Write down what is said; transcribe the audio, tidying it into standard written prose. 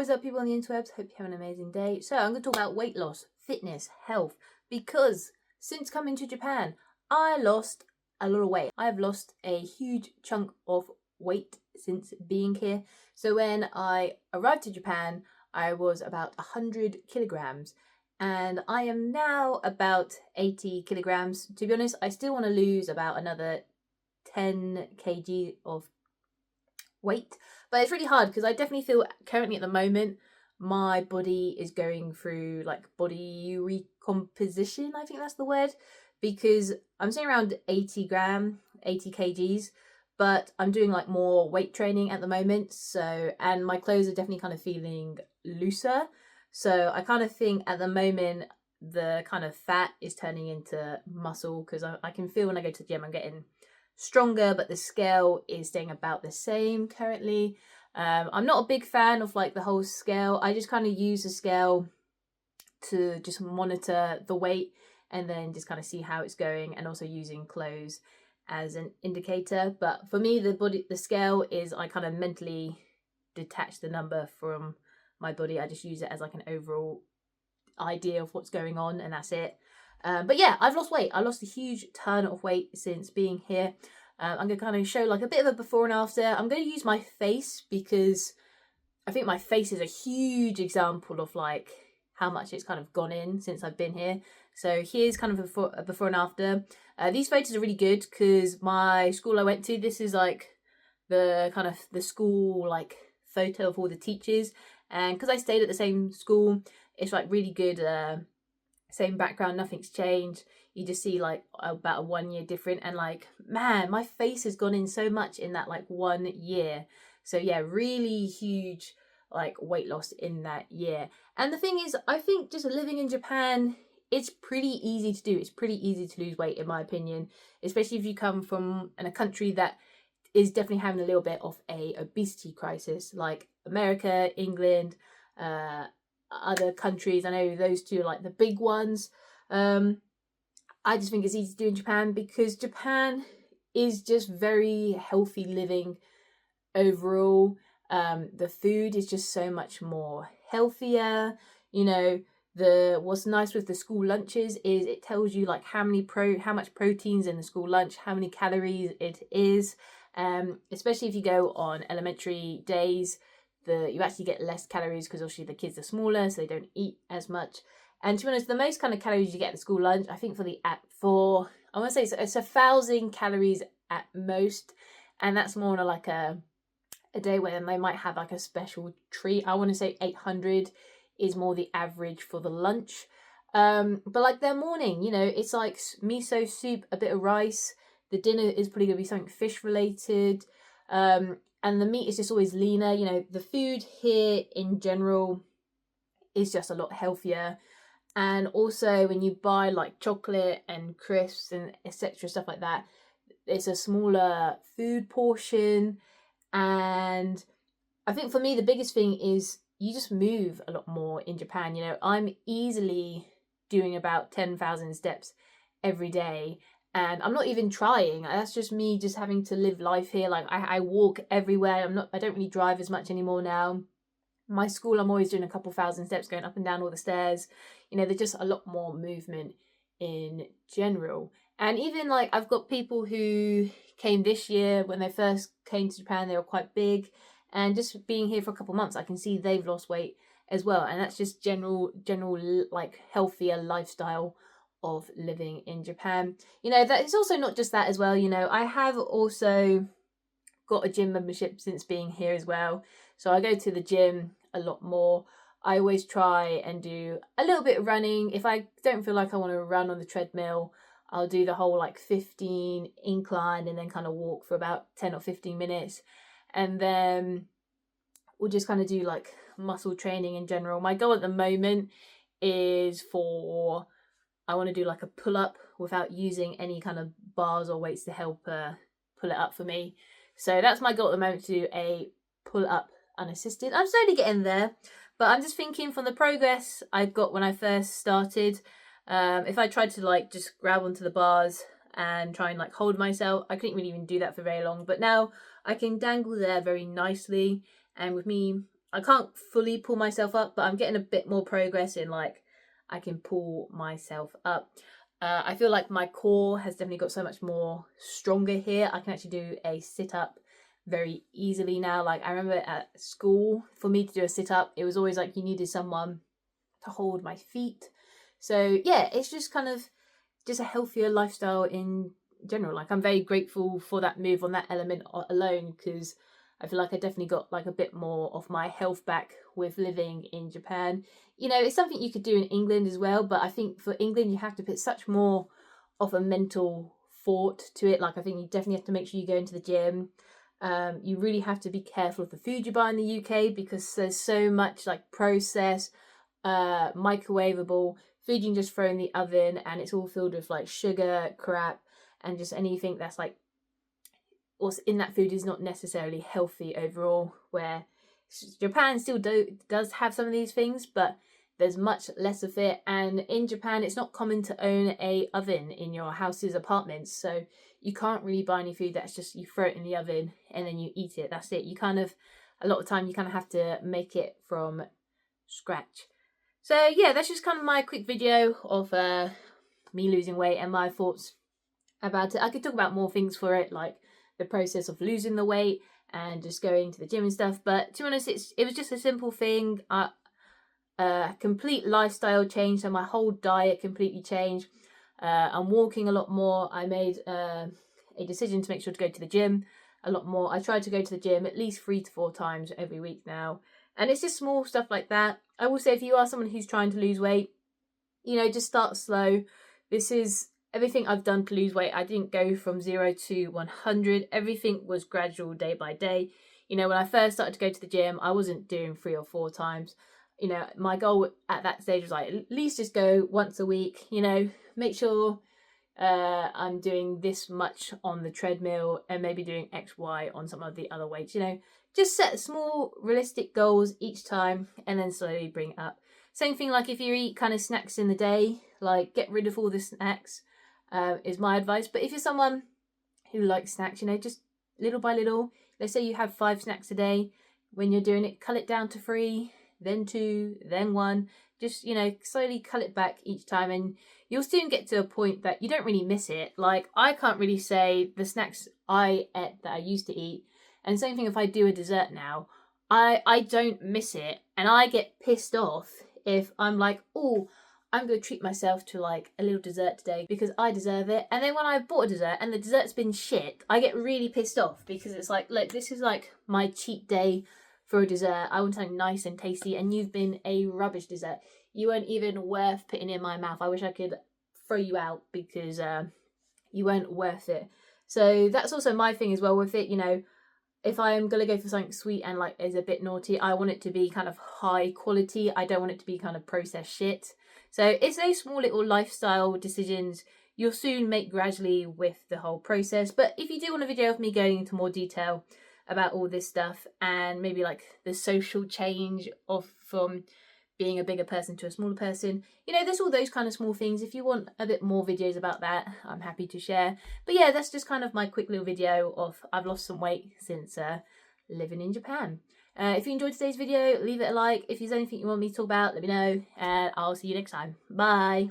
What is up, people on the interwebs? Hope you have an amazing day. So I'm going to talk about weight loss, fitness, health, because since coming to Japan, I lost a lot of weight. I've lost a huge chunk of weight since being here. So when I arrived to Japan, I was about 100 kilograms and I am now about 80 kilograms. To be honest, I still want to lose about another 10 kg of weight, but it's really hard because I definitely feel currently at the moment my body is going through like body recomposition, I think that's the word, because I'm saying around 80 kgs, but I'm doing like more weight training at the moment, so, and my clothes are definitely kind of feeling looser, so I kind of think at the moment the kind of fat is turning into muscle, because I can feel when I go to the gym I'm getting stronger, but the scale is staying about the same currently. I'm not a big fan of like the whole scale. I just kind of use the scale to just monitor the weight and then just kind of see how it's going, and also using clothes as an indicator. But for me, the scale is, I kind of mentally detach the number from my body. I just use it as like an overall idea of what's going on, and that's it. But yeah, I've lost weight. I lost a huge ton of weight since being here. I'm going to kind of show like a bit of a before and after. I'm going to use my face because I think my face is a huge example of like how much it's kind of gone in since I've been here. So here's kind of a before and after. These photos are really good because my school I went to, this is like the kind of the school like photo of all the teachers. And because I stayed at the same school, it's like really good, same background, nothing's changed. You just see like about a 1 year different, and like, man, my face has gone in so much in that like 1 year. So yeah, really huge like weight loss in that year. And the thing is, I think just living in Japan, it's pretty easy to do. It's pretty easy to lose weight in my opinion, especially if you come from a country that is definitely having a little bit of a obesity crisis, like America, England, other countries. I know those two are like the big ones. I just think it's easy to do in Japan because Japan is just very healthy living overall. The food is just so much more healthier. You know, what's nice with the school lunches is it tells you like how much protein's in the school lunch, how many calories it is. Especially if you go on elementary days, you actually get less calories because obviously the kids are smaller, so they don't eat as much. And to be honest, the most kind of calories you get at the school lunch, I think I want to say it's 1,000 calories at most, and that's more on like a day where they might have like a special treat. I want to say 800 is more the average for the lunch. But like their morning, you know, it's like miso soup, a bit of rice. The dinner is probably going to be something fish related. And the meat is just always leaner. You know, the food here in general is just a lot healthier. And also when you buy like chocolate and crisps and etc. stuff like that, it's a smaller food portion. And I think for me, the biggest thing is you just move a lot more in Japan. You know, I'm easily doing about 10,000 steps every day. And I'm not even trying. That's just me just having to live life here. Like I walk everywhere. I don't really drive as much anymore now. My school, I'm always doing a couple thousand steps going up and down all the stairs. You know, there's just a lot more movement in general. And even like I've got people who came this year. When they first came to Japan, they were quite big. And just being here for a couple months, I can see they've lost weight as well. And that's just general like healthier lifestyle of living in Japan. You know, that it's also not just that as well. You know, I have also got a gym membership since being here as well. So I go to the gym a lot more. I always try and do a little bit of running. If I don't feel like I want to run on the treadmill, I'll do the whole like 15 incline and then kind of walk for about 10 or 15 minutes. And then we'll just kind of do like muscle training in general. My goal at the moment is I want to do like a pull-up without using any kind of bars or weights to help pull it up for me. So that's my goal at the moment, to do a pull-up unassisted. I'm slowly getting there, but I'm just thinking from the progress I got when I first started, if I tried to like just grab onto the bars and try and like hold myself, I couldn't really even do that for very long. But now I can dangle there very nicely, and with me I can't fully pull myself up, but I'm getting a bit more progress in like I can pull myself up. I feel like my core has definitely got so much more stronger here. I can actually do a sit-up very easily now. Like I remember at school, for me to do a sit-up, it was always like you needed someone to hold my feet. So yeah, it's just kind of just a healthier lifestyle in general. Like I'm very grateful for that move on that element alone, because I feel like I definitely got like a bit more of my health back with living in Japan. You know, it's something you could do in England as well, but I think for England you have to put such more of a mental thought to it. Like I think you definitely have to make sure you go into the gym. You really have to be careful of the food you buy in the UK, because there's so much like processed, microwavable food you can just throw in the oven, and it's all filled with like sugar, crap, and just anything that's like what's in that food is not necessarily healthy overall. Where Japan still does have some of these things, but there's much less of it. And in Japan, it's not common to own a oven in your house's apartments, so you can't really buy any food that's just you throw it in the oven and then you eat it. That's it. You kind of, a lot of time you kind of have to make it from scratch. So yeah, that's just kind of my quick video of me losing weight and my thoughts about it. I could talk about more things for it, like the process of losing the weight and just going to the gym and stuff, but to be honest, it was just a simple thing. Complete lifestyle change, so my whole diet completely changed. I'm walking a lot more. I made a decision to make sure to go to the gym a lot more. I try to go to the gym at least 3 to 4 times every week now, and it's just small stuff like that. I will say, if you are someone who's trying to lose weight, you know, just start slow. This is everything I've done to lose weight. I didn't go from 0 to 100. Everything was gradual, day by day. You know, when I first started to go to the gym, I wasn't doing 3 or 4 times. You know, my goal at that stage was like, at least just go once a week, you know, make sure I'm doing this much on the treadmill and maybe doing X, Y on some of the other weights, you know, just set small realistic goals each time and then slowly bring it up. Same thing, like if you eat kind of snacks in the day, like get rid of all the snacks, is my advice. But if you're someone who likes snacks, you know, just little by little, let's say you have 5 snacks a day, when you're doing it, cut it down to 3, then 2, then 1. Just, you know, slowly cut it back each time, and you'll soon get to a point that you don't really miss it. Like, I can't really say the snacks I ate that I used to eat, and same thing if I do a dessert now, I don't miss it, and I get pissed off if I'm like, oh, I'm going to treat myself to like a little dessert today because I deserve it. And then when I bought a dessert and the dessert's been shit, I get really pissed off, because it's like, look, this is like my cheat day for a dessert. I want something nice and tasty, and you've been a rubbish dessert. You weren't even worth putting in my mouth. I wish I could throw you out because you weren't worth it. So that's also my thing as well with it. You know, if I'm going to go for something sweet and like is a bit naughty, I want it to be kind of high quality. I don't want it to be kind of processed shit. So it's those small little lifestyle decisions you'll soon make gradually with the whole process. But if you do want a video of me going into more detail about all this stuff and maybe like the social change of from being a bigger person to a smaller person, you know, there's all those kind of small things. If you want a bit more videos about that, I'm happy to share. But yeah, that's just kind of my quick little video of I've lost some weight since living in Japan. If you enjoyed today's video, leave it a like. If there's anything you want me to talk about, let me know, and I'll see you next time. Bye.